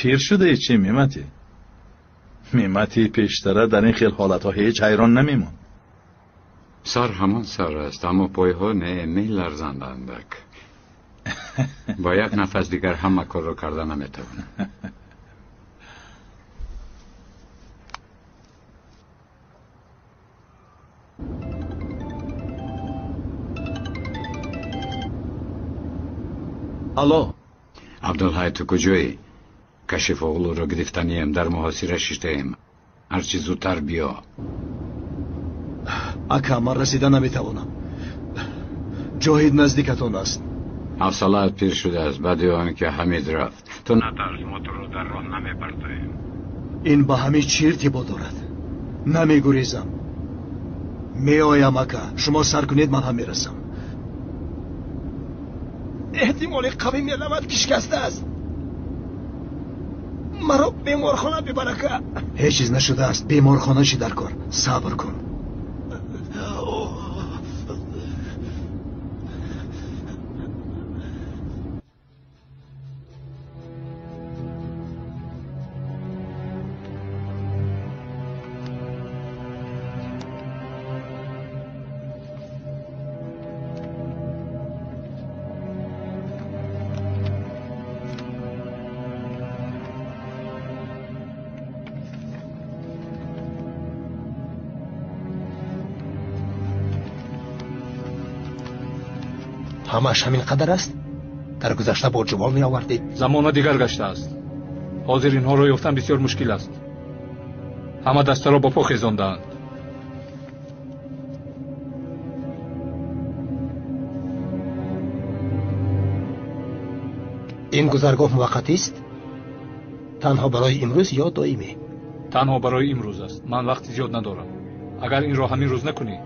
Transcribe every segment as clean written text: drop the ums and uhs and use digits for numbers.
پیر شده چی میمتی؟ میمتی پیشتره در این خیل حالت ها هیچ حیران نمیمون. سر همان سر است اما پای ها نه میلرزند اندک. با یک نفس دیگر همه کار رو کردن نمیتونم. الو عبدالحی تو کجایی؟ کشف اغلو رو گرفتنیم در محاصره شدیم. هرچی زودتر بیا. اکا من رسیدن نمیتوانم. جاهید نزدیکتون است. حوصله‌ات پیر شده است بعد آن که حمید رفت. تو نترس موتور رو در راه نمیبردیم. این با همه چی ارتباط دارد. نمیگریزم. میآیم اکا شما سر کنید من هم میرسم. احتمال قوی میلمت شکسته است. مرا بیمارخانه ببر که هیچ چیز نشده است. بیمارخانه شی در کار. صبر کن. همش همین قدر است؟ در گذشته با جوال می آوردید؟ زمان دیگر گشته است. حاضر اینها را یافتن بسیار مشکل است. همه دسته را با پا خیزاندند. این گذرگاه موقتی است؟ تنها برای امروز یا دائمی؟ تنها برای امروز است. من وقتی زیاد ندارم. اگر این را همین روز نکنی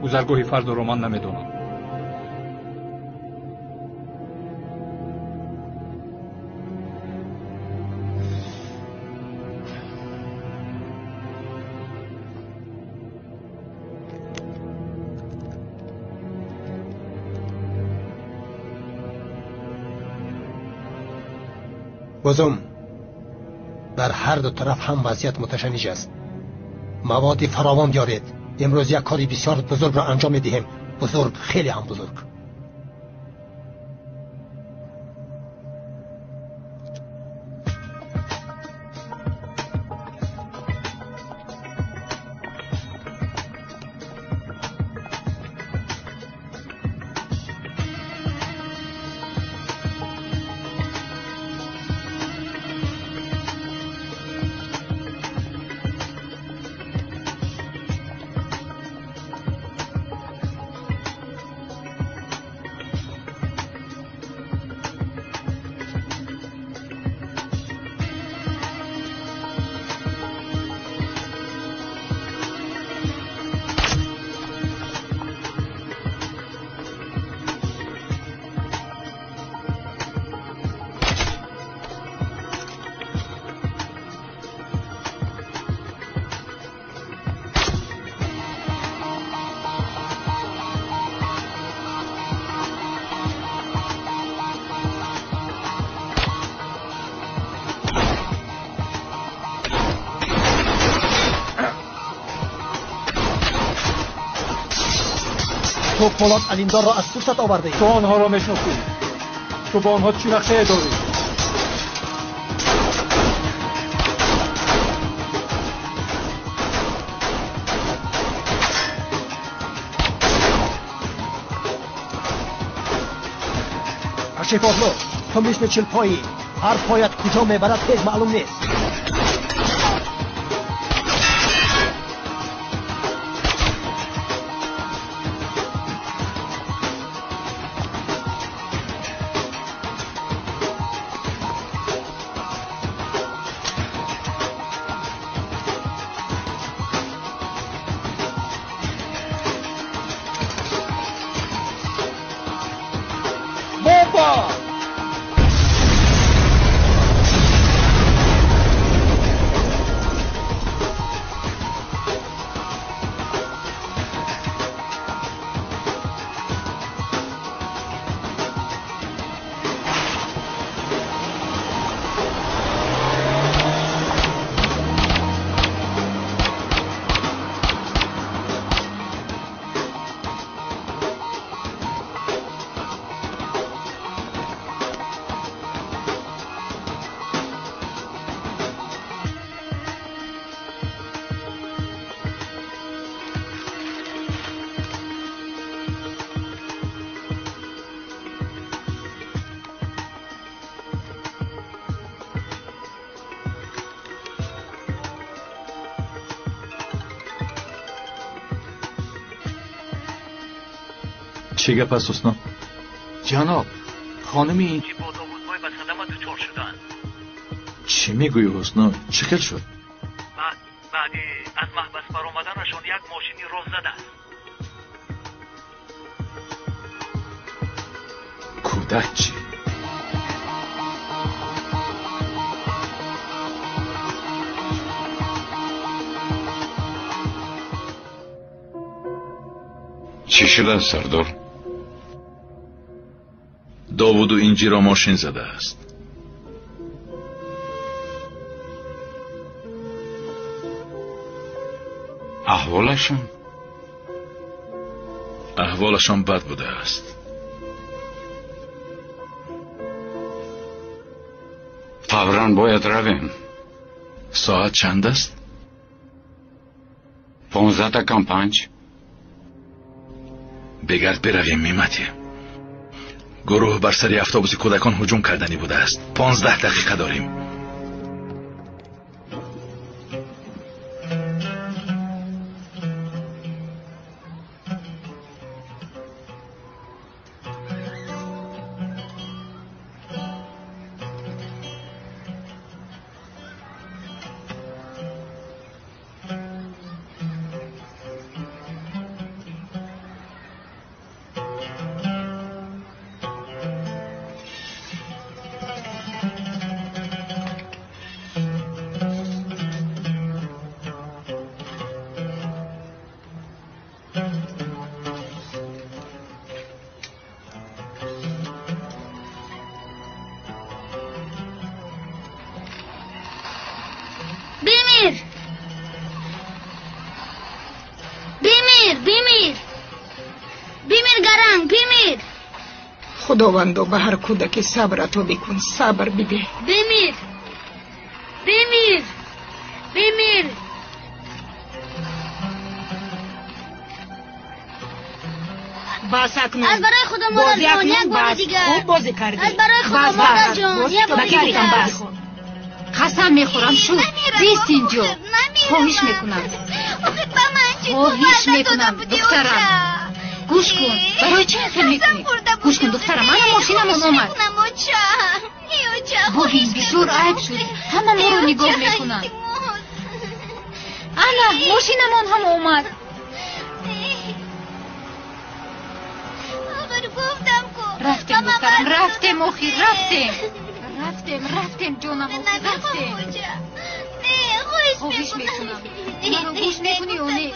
گذرگاه فردا را من نمیدانم. بازم در هر دو طرف هم وضعیت متشنج است. مواد فراوان بیارید. امروز یک کاری بسیار بزرگ را انجام میدهیم. بزرگ، خیلی هم بزرگ. تو پولاد علیمدار را از پوستت آورده ای. تو آنها را میشناسی. تو با آنها چی نقشه داری؟ کشف اغلو تو مثل 40 پایی. هر پایت کجا میبرد هیچ معلوم نیست. چی گپ است حسنا؟ جناب خانمی اینجی با داوودبای به صدمه دچار شدن. چی میگویی حسنا؟ چی خیل شد؟ بعدی از محبس برآمدنشون یک ماشینی راه زده است. کودک چی؟ چی شده سردار؟ داوود و اینجی را ماشین زده است. احوالشان بد بوده است. فوراً باید رویم. ساعت چند است؟ 15:05. بگرد برویم میمتی. گروه بر سر اتوبوس کودکان هجوم کردنی بوده است. 15 دقیقه داریم. خداوندو به هر کودک صبر عطا بکن. صبر بده. بمیر بس اکنون از برای خدا مادر جان یک بار دیگر خوب بازی کردی. از برای خدا مادر جان یک بار دیگر بس. قسم میخورم شو بیست اینجا. خواهش میکنم دخترم گوش کن. برای چه فکر میکنی؟ گوش کن دخترم. من ماشینم اومد. ببین بسیار عیب شد. همه ما رو نگاه میکنن. انا ماشینمون هم اومد. رفتیم دخترم رفتیم آخی رفتیم جانم آخی رفتیم. خواهش میکنم منو گوش میکنی یا نه؟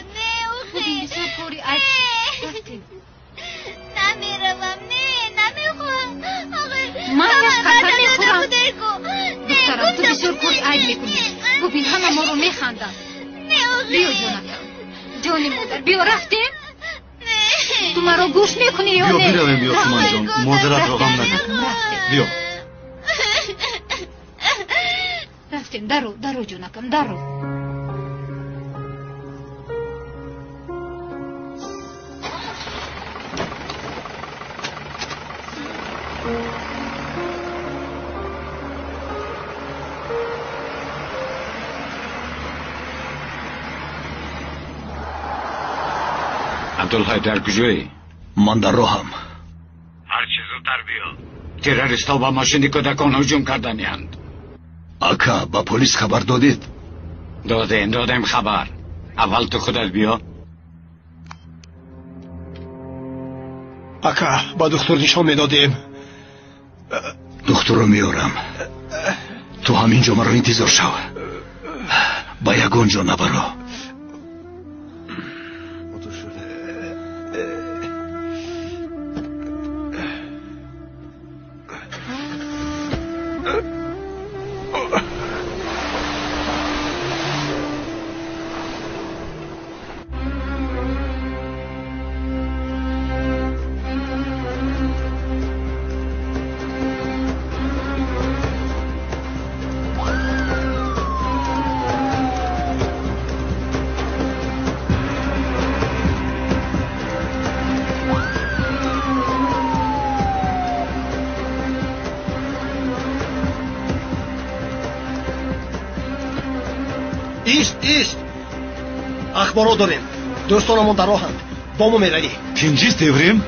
ببین بسیار کاری عیب شد. رفتیم. نمیروم نمیخوام. من از قطر میخورم. دخترم تو بسیار کاری عیب میکنی. ببین همه ما رو میخندن. بیا جانی مادر بیا. رفتیم. تو مرا گوش میکنی یا نه؟ بیا برویم. بیا سومان جان مادرت را غم نکن. بیا رفتیم. درو جونکم درو. عبدالحی در کجایی؟ من در راهم. هر چی زودتر بیا. تروریستا با ماشین کودکان هجوم کردنی اند. اکا با پلیس خبر دادید؟ دادیم خبر. اول تو خودت بیا. اکا با دکتر نشان میدادیم. دکتر رو میارم. تو همینجا مرا انتظار شو. با یگان جا نبرو. ایست اخبارو داریم. دوستانمون در راهند. با ما میروی. کنجیست دیوریم؟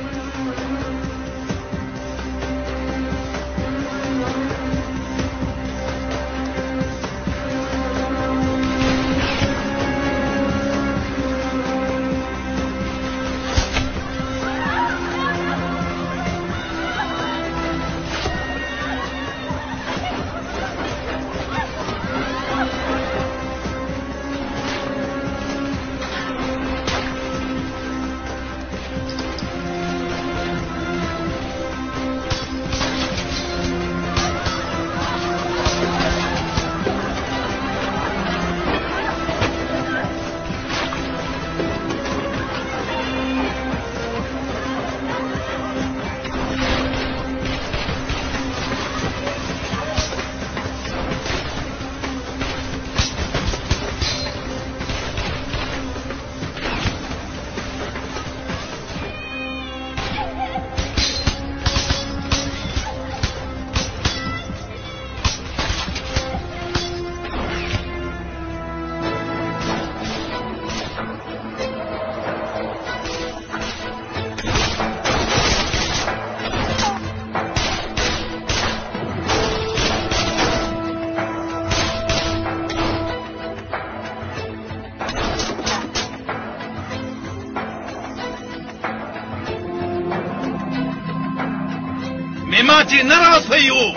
نعمتی نرو از پی او.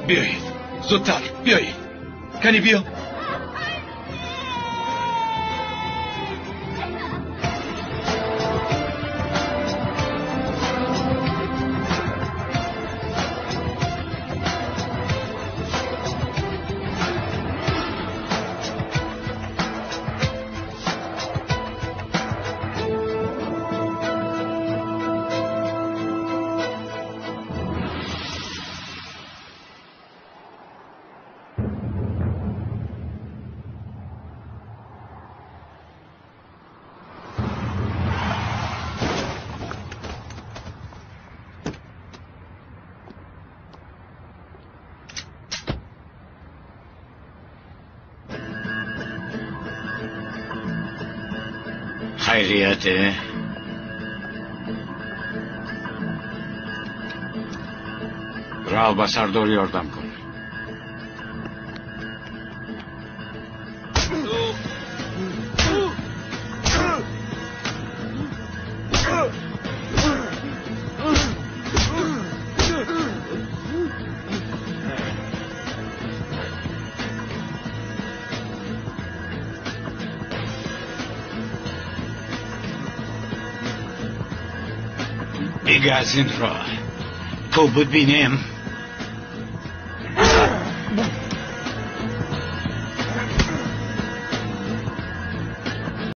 بیایید زودتر بیایید. کنی بیا. خیریته؟ راه به سردار یاردم کن. دیگه از این راه تو بود بینیم.